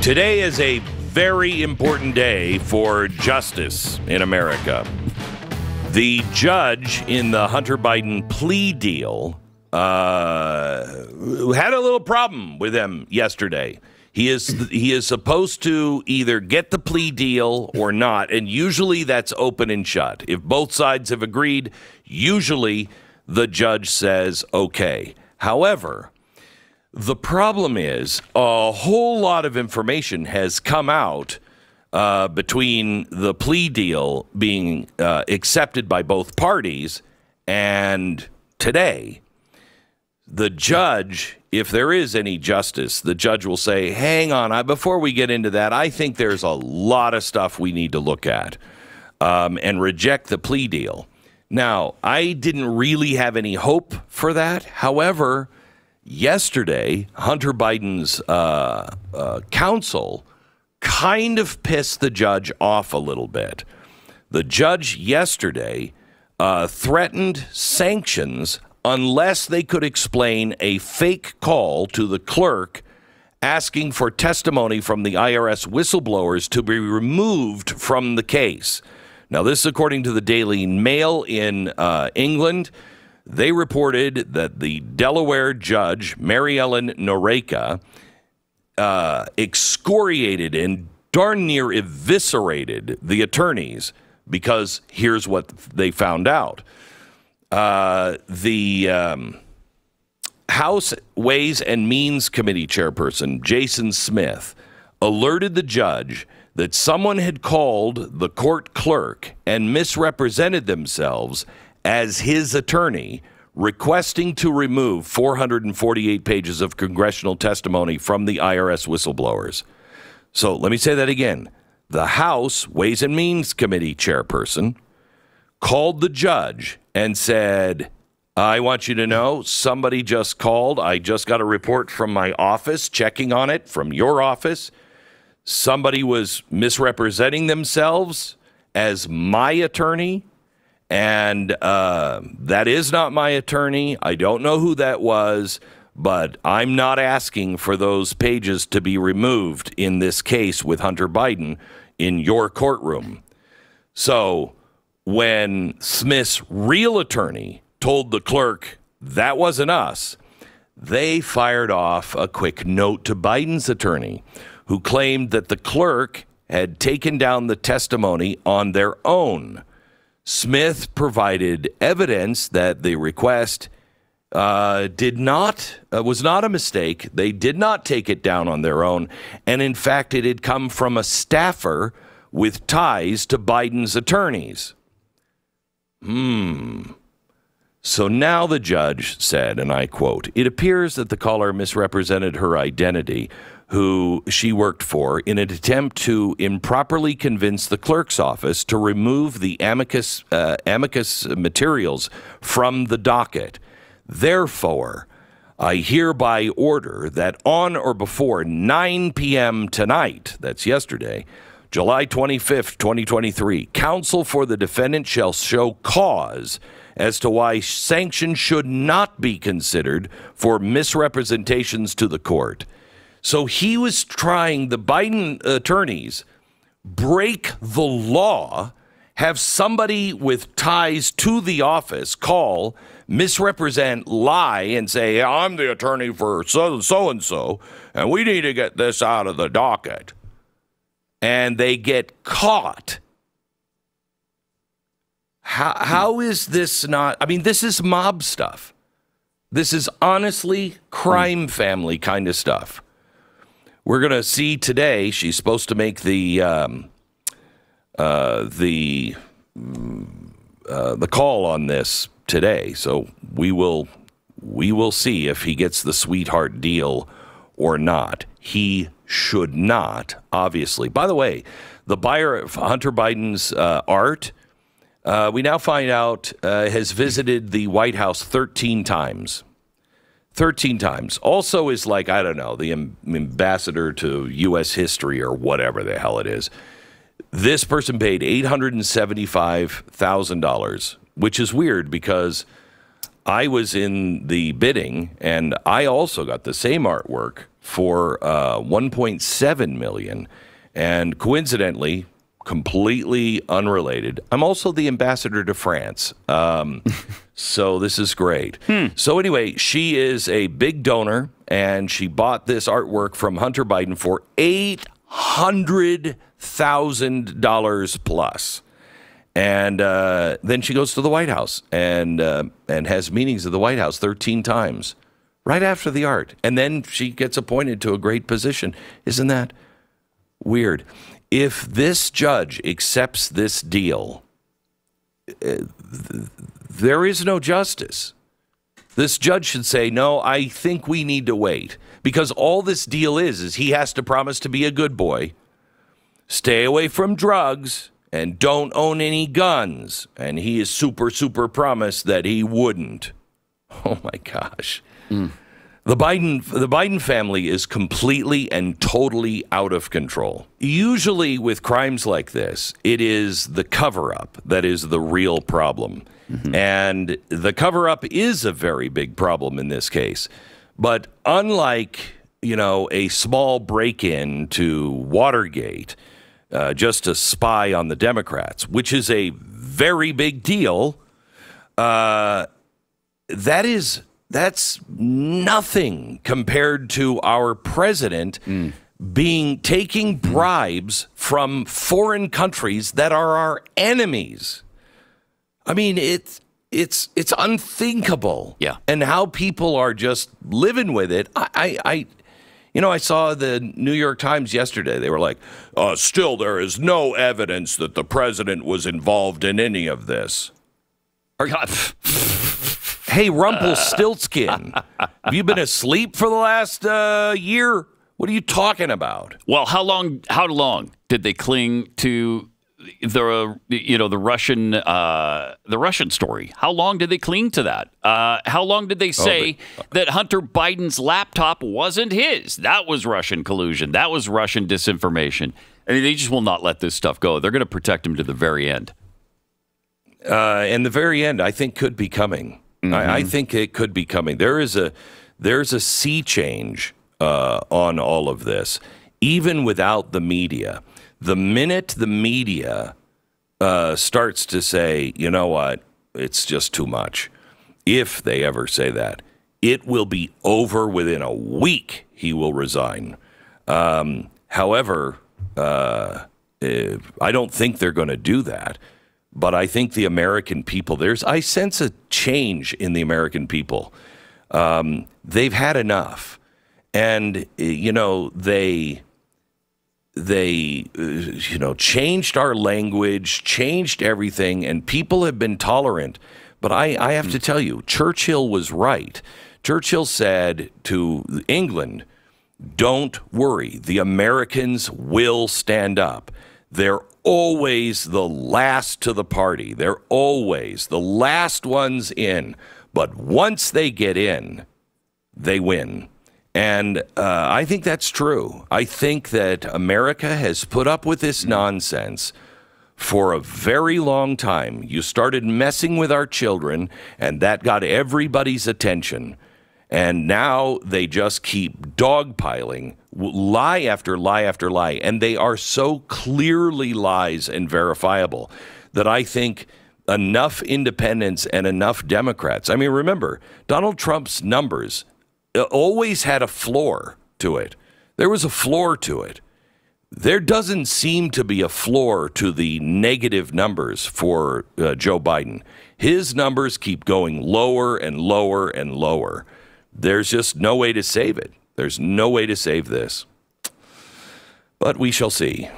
Today is a very important day for justice in America. The judge in the Hunter Biden plea deal had a little problem with him yesterday. He is supposed to either get the plea deal or not, and usually that's open and shut. If both sides have agreed, usually the judge says okay. However, the problem is a whole lot of information has come out between the plea deal being accepted by both parties and today. The judge, if there is any justice, the judge will say, hang on, before we get into that, I think there's a lot of stuff we need to look at and reject the plea deal. Now, I didn't really have any hope for that. However, yesterday, Hunter Biden's counsel kind of pissed the judge off a little bit. The judge yesterday threatened sanctions unless they could explain a fake call to the clerk asking for testimony from the IRS whistleblowers to be removed from the case. Now, this is according to the Daily Mail in England. They reported that the Delaware judge, Mary Ellen Noreika, excoriated and darn near eviscerated the attorneys because here's what they found out. The House Ways and Means Committee chairperson, Jason Smith, alerted the judge that someone had called the court clerk and misrepresented themselves as his attorney, requesting to remove 448 pages of congressional testimony from the IRS whistleblowers. So let me say that again. The House Ways and Means Committee chairperson called the judge and said, I want you to know somebody just called. I just got a report from my office checking on it from your office. Somebody was misrepresenting themselves as my attorney. And that is not my attorney. I don't know who that was, but I'm not asking for those pages to be removed in this case with Hunter Biden in your courtroom. So when Smith's real attorney told the clerk that wasn't us, they fired off a quick note to Biden's attorney, who claimed that the clerk had taken down the testimony on their own. Smith provided evidence that the request was not a mistake. They did not take it down on their own. And in fact, it had come from a staffer with ties to Biden's attorneys. So now the judge said, and I quote, it appears that the caller misrepresented her identity, who she worked for, in an attempt to improperly convince the clerk's office to remove the amicus materials from the docket. Therefore, I hereby order that on or before 9 p.m. tonight, that's yesterday, July 25th, 2023, counsel for the defendant shall show cause as to why sanctions should not be considered for misrepresentations to the court. So he was trying, the Biden attorneys, break the law, have somebody with ties to the office call, misrepresent, lie, and say, I'm the attorney for so-and-so, and we need to get this out of the docket. And they get caught. How is this not? I mean, this is mob stuff. This is honestly crime family kind of stuff. We're going to see today. She's supposed to make the call on this today. So we will see if he gets the sweetheart deal or not. He should not, obviously. By the way, the buyer of Hunter Biden's art, we now find out, has visited the White House 13 times. 13 times. Also is like, I don't know, the ambassador to U.S. history or whatever the hell it is. This person paid $875,000, which is weird because I was in the bidding, and I also got the same artwork for $1.7 million. And coincidentally, completely unrelated, I'm also the ambassador to France. So this is great. So anyway, she is a big donor, and she bought this artwork from Hunter Biden for $800,000 plus. And then she goes to the White House and has meetings at the White House 13 times right after the art. And then she gets appointed to a great position. Isn't that weird? If this judge accepts this deal, there is no justice. This judge should say, no, I think we need to wait. Because all this deal is he has to promise to be a good boy, stay away from drugs, and don't own any guns. And he is super promised that he wouldn't. Oh, my gosh. The Biden family is completely and totally out of control. Usually with crimes like this, it is the cover-up that is the real problem. And the cover-up is a very big problem in this case. But unlike, a small break-in to Watergate, just to spy on the Democrats, which is a very big deal, that's nothing compared to our president taking bribes from foreign countries that are our enemies. I mean, it's unthinkable. Yeah. And how people are just living with it. I saw the New York Times yesterday. They were like, still, there is no evidence that the president was involved in any of this. Hey, Rumpelstiltskin, have you been asleep for the last year? What are you talking about? Well, how long did they cling to the Russian story? How long did they cling to that? How long did they say that Hunter Biden's laptop wasn't his? That was Russian collusion. That was Russian disinformation. I mean, they just will not let this stuff go. They're going to protect him to the very end. And the very end, I think, could be coming. I think it could be coming. There's a sea change on all of this, even without the media. The minute the media starts to say, you know what, it's just too much, if they ever say that, it will be over within a week. He will resign. However, I don't think they're going to do that. But I think the American people, I sense a change in the American people. They've had enough. And, they changed our language, changed everything, and people have been tolerant. But I have to tell you, Churchill was right. Churchill said to England, don't worry, the Americans will stand up. They're always the last to the party. They're always the last ones in. But once they get in, they win. And I think that's true. I think that America has put up with this nonsense for a very long time. You started messing with our children, and that got everybody's attention. And now they just keep dogpiling, lie after lie after lie. And they are so clearly lies and verifiable that I think enough independents and enough Democrats. I mean, remember, Donald Trump's numbers always had a floor to it. There was a floor to it. There doesn't seem to be a floor to the negative numbers for Joe Biden. His numbers keep going lower and lower and lower. There's just no way to save it. There's no way to save this. But we shall see.